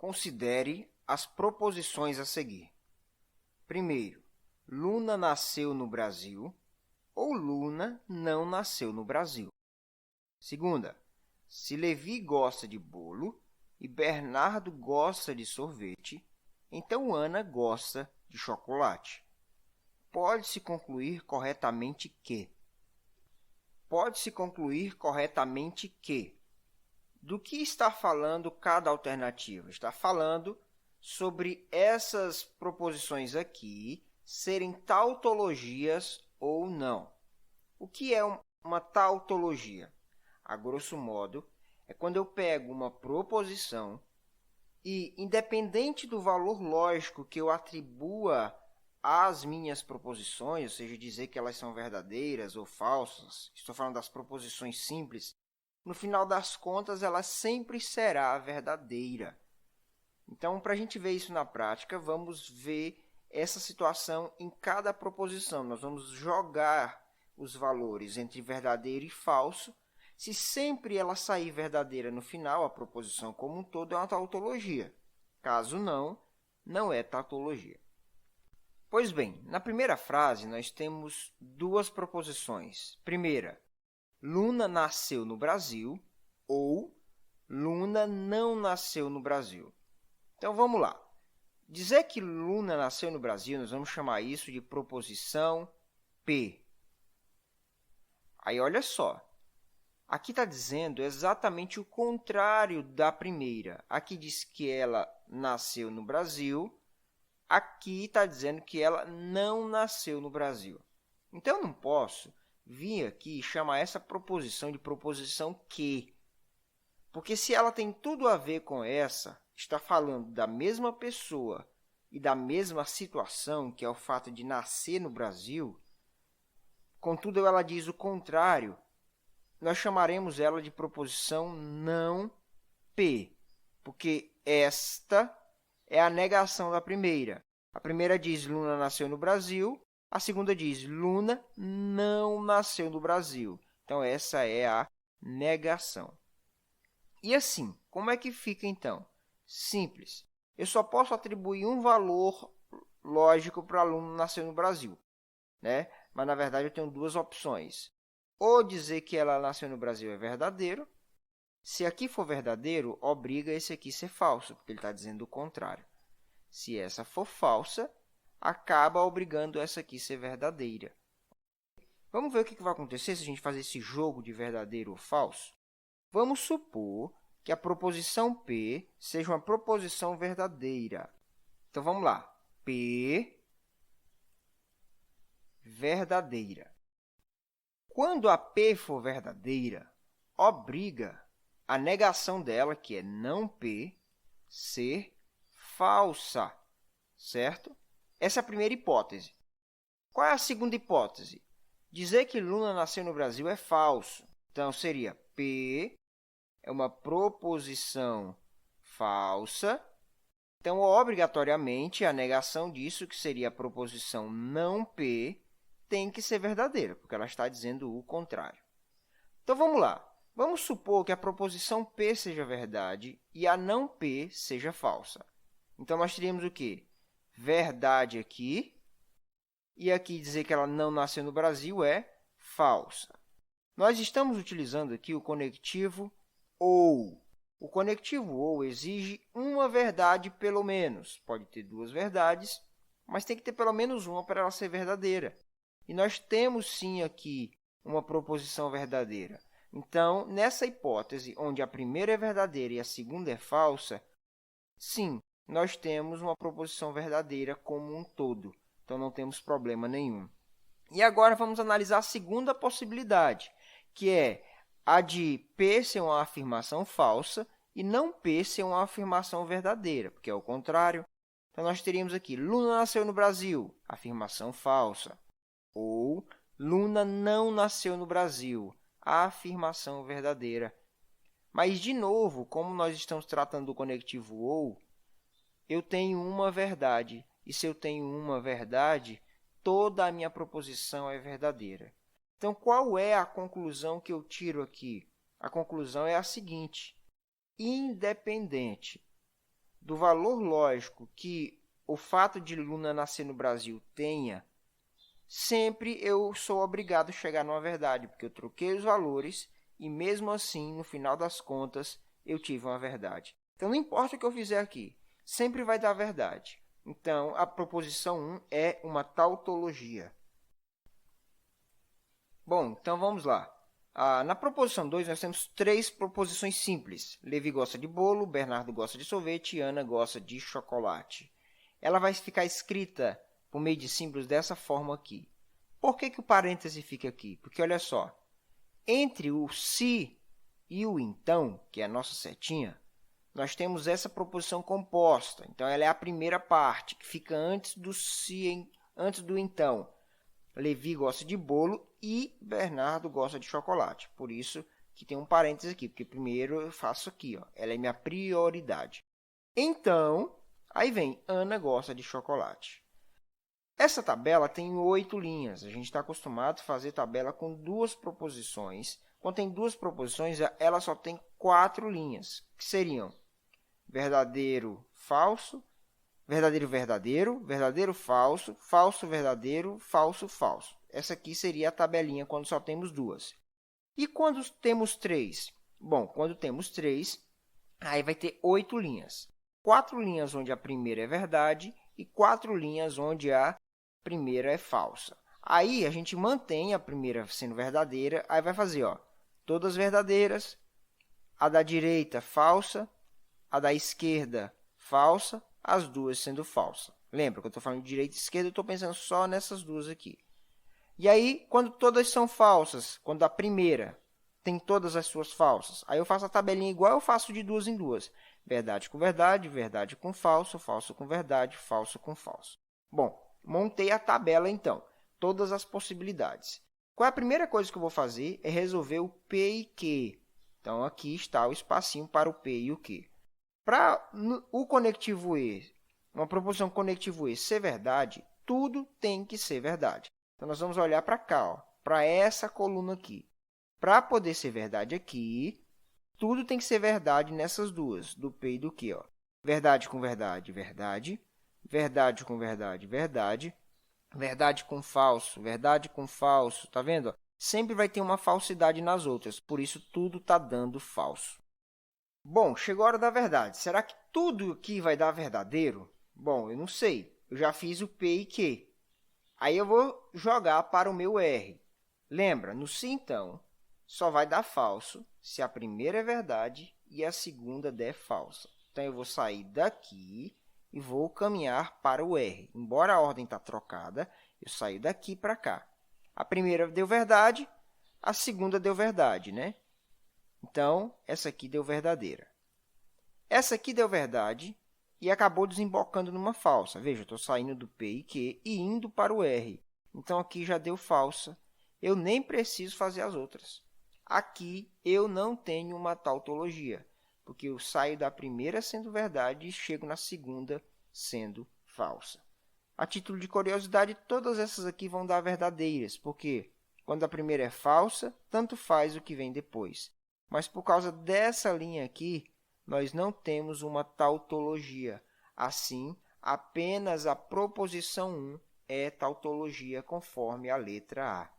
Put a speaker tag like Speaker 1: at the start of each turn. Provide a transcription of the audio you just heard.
Speaker 1: Considere as proposições a seguir. Primeiro, Luna nasceu no Brasil ou Luna não nasceu no Brasil. Segunda, se Levi gosta de bolo e Bernardo gosta de sorvete, então Ana gosta de chocolate. Pode-se concluir corretamente que. Do que está falando cada alternativa? Está falando sobre essas proposições aqui serem tautologias ou não. O que é uma tautologia? A grosso modo, é quando eu pego uma proposição e, independente do valor lógico que eu atribua às minhas proposições, ou seja, dizer que elas são verdadeiras ou falsas, estou falando das proposições simples, no final das contas, ela sempre será verdadeira. Então, para a gente ver isso na prática, vamos ver essa situação em cada proposição. Nós vamos jogar os valores entre verdadeiro e falso. Se sempre ela sair verdadeira no final, a proposição como um todo é uma tautologia. Caso não, não é tautologia. Pois bem, na primeira frase, nós temos duas proposições. Primeira, Luna nasceu no Brasil ou Luna não nasceu no Brasil. Então, vamos lá. Dizer que Luna nasceu no Brasil, nós vamos chamar isso de proposição P. Aí, olha só. Aqui está dizendo exatamente o contrário da primeira. Aqui diz que ela nasceu no Brasil. Aqui está dizendo que ela não nasceu no Brasil. Então, eu não posso vir aqui e chamar essa proposição de proposição que. Porque se ela tem tudo a ver com essa, está falando da mesma pessoa e da mesma situação, que é o fato de nascer no Brasil, contudo, ela diz o contrário, nós chamaremos ela de proposição não P, porque esta é a negação da primeira. A primeira diz Luna nasceu no Brasil, a segunda diz Luna não nasceu no Brasil. Então, essa é a negação. E assim, como é que fica então? Simples. Eu só posso atribuir um valor lógico para Luna nascer no Brasil, né? Mas, na verdade, eu tenho duas opções. Ou dizer que ela nasceu no Brasil é verdadeiro. Se aqui for verdadeiro, obriga esse aqui a ser falso, porque ele está dizendo o contrário. Se essa for falsa, acaba obrigando essa aqui a ser verdadeira. Vamos ver o que vai acontecer se a gente fazer esse jogo de verdadeiro ou falso? Vamos supor que a proposição P seja uma proposição verdadeira. Então, vamos lá. P verdadeira. Quando a P for verdadeira, obriga a negação dela, que é não P, ser falsa, certo? Essa é a primeira hipótese. Qual é a segunda hipótese? Dizer que Luna nasceu no Brasil é falso. Então, seria P é uma proposição falsa. Então, obrigatoriamente, a negação disso, que seria a proposição não P, tem que ser verdadeira, porque ela está dizendo o contrário. Então, vamos lá. Vamos supor que a proposição P seja verdade e a não P seja falsa. Então, nós teríamos o quê? Verdade aqui, e aqui dizer que ela não nasceu no Brasil é falsa. Nós estamos utilizando aqui o conectivo ou. O conectivo ou exige uma verdade pelo menos. Pode ter duas verdades, mas tem que ter pelo menos uma para ela ser verdadeira. E nós temos, sim, aqui uma proposição verdadeira. Então, nessa hipótese, onde a primeira é verdadeira e a segunda é falsa, sim, nós temos uma proposição verdadeira como um todo. Então, não temos problema nenhum. E agora, vamos analisar a segunda possibilidade, que é a de P ser uma afirmação falsa e não P ser uma afirmação verdadeira, porque é o contrário. Então, nós teríamos aqui, Luna nasceu no Brasil, afirmação falsa. Ou, Luna não nasceu no Brasil, a afirmação verdadeira. Mas, de novo, como nós estamos tratando do conectivo ou, eu tenho uma verdade. E se eu tenho uma verdade, toda a minha proposição é verdadeira. Então, qual é a conclusão que eu tiro aqui? A conclusão é a seguinte: independente do valor lógico que o fato de Luna nascer no Brasil tenha, sempre eu sou obrigado a chegar numa verdade, porque eu troquei os valores e mesmo assim, no final das contas, eu tive uma verdade. Então, não importa o que eu fizer aqui, sempre vai dar verdade. Então, a proposição 1 é uma tautologia. Bom, então vamos lá. Na proposição 2, nós temos 3 proposições simples. Levi gosta de bolo, Bernardo gosta de sorvete e Ana gosta de chocolate. Ela vai ficar escrita por meio de símbolos dessa forma aqui. Por que o parêntese fica aqui? Porque, olha só, entre o se e o então, que é a nossa setinha, nós temos essa proposição composta. Então, ela é a primeira parte, que fica antes do se, antes do então. Levi gosta de bolo e Bernardo gosta de chocolate. Por isso que tem um parênteses aqui, porque primeiro eu faço aqui, ó, ela é minha prioridade. Então, aí vem, Ana gosta de chocolate. Essa tabela tem 8 linhas. A gente está acostumado a fazer tabela com 2 proposições. Quando tem 2 proposições, ela só tem 4 linhas, que seriam verdadeiro, falso, verdadeiro, verdadeiro, verdadeiro, falso, falso, verdadeiro, falso, falso. Essa aqui seria a tabelinha quando só temos 2. E quando temos 3? Bom, quando temos 3, aí vai ter 8 linhas. 4 linhas onde a primeira é verdade e 4 linhas onde a primeira é falsa. Aí a gente mantém a primeira sendo verdadeira, aí vai fazer, ó, todas verdadeiras, a da direita falsa, a da esquerda falsa, as duas sendo falsas. Lembra que eu estou falando de direita e esquerda, eu estou pensando só nessas duas aqui. E aí, quando todas são falsas, quando a primeira tem todas as suas falsas, aí eu faço a tabelinha igual eu faço de 2 em 2. Verdade com verdade, verdade com falso, falso com verdade, falso com falso. Bom, montei a tabela então, todas as possibilidades. Qual é a primeira coisa que eu vou fazer? É resolver o P e Q. Então, aqui está o espacinho para o P e o Q. Para o conectivo E, uma proposição conectivo E ser verdade, tudo tem que ser verdade. Então, nós vamos olhar para cá, para essa coluna aqui. Para poder ser verdade aqui, tudo tem que ser verdade nessas duas, do P e do Q. Ó. Verdade com verdade, verdade. Verdade com verdade, verdade. Verdade com falso, verdade com falso. Tá vendo? Sempre vai ter uma falsidade nas outras, por isso tudo está dando falso. Bom, chegou a hora da verdade. Será que tudo aqui vai dar verdadeiro? Bom, eu não sei. Eu já fiz o P e Q. Aí eu vou jogar para o meu R. Lembra, no se então, só vai dar falso se a primeira é verdade e a segunda der falsa. Então, eu vou sair daqui e vou caminhar para o R. Embora a ordem está trocada, eu saio daqui para cá. A primeira deu verdade, a segunda deu verdade, né? Então, essa aqui deu verdadeira. Essa aqui deu verdade e acabou desembocando numa falsa. Veja, eu estou saindo do P e Q e indo para o R. Então, aqui já deu falsa. Eu nem preciso fazer as outras. Aqui, eu não tenho uma tautologia, porque eu saio da primeira sendo verdade e chego na segunda sendo falsa. A título de curiosidade, todas essas aqui vão dar verdadeiras, porque quando a primeira é falsa, tanto faz o que vem depois. Mas por causa dessa linha aqui, nós não temos uma tautologia. Assim, apenas a proposição 1 é tautologia conforme a letra A.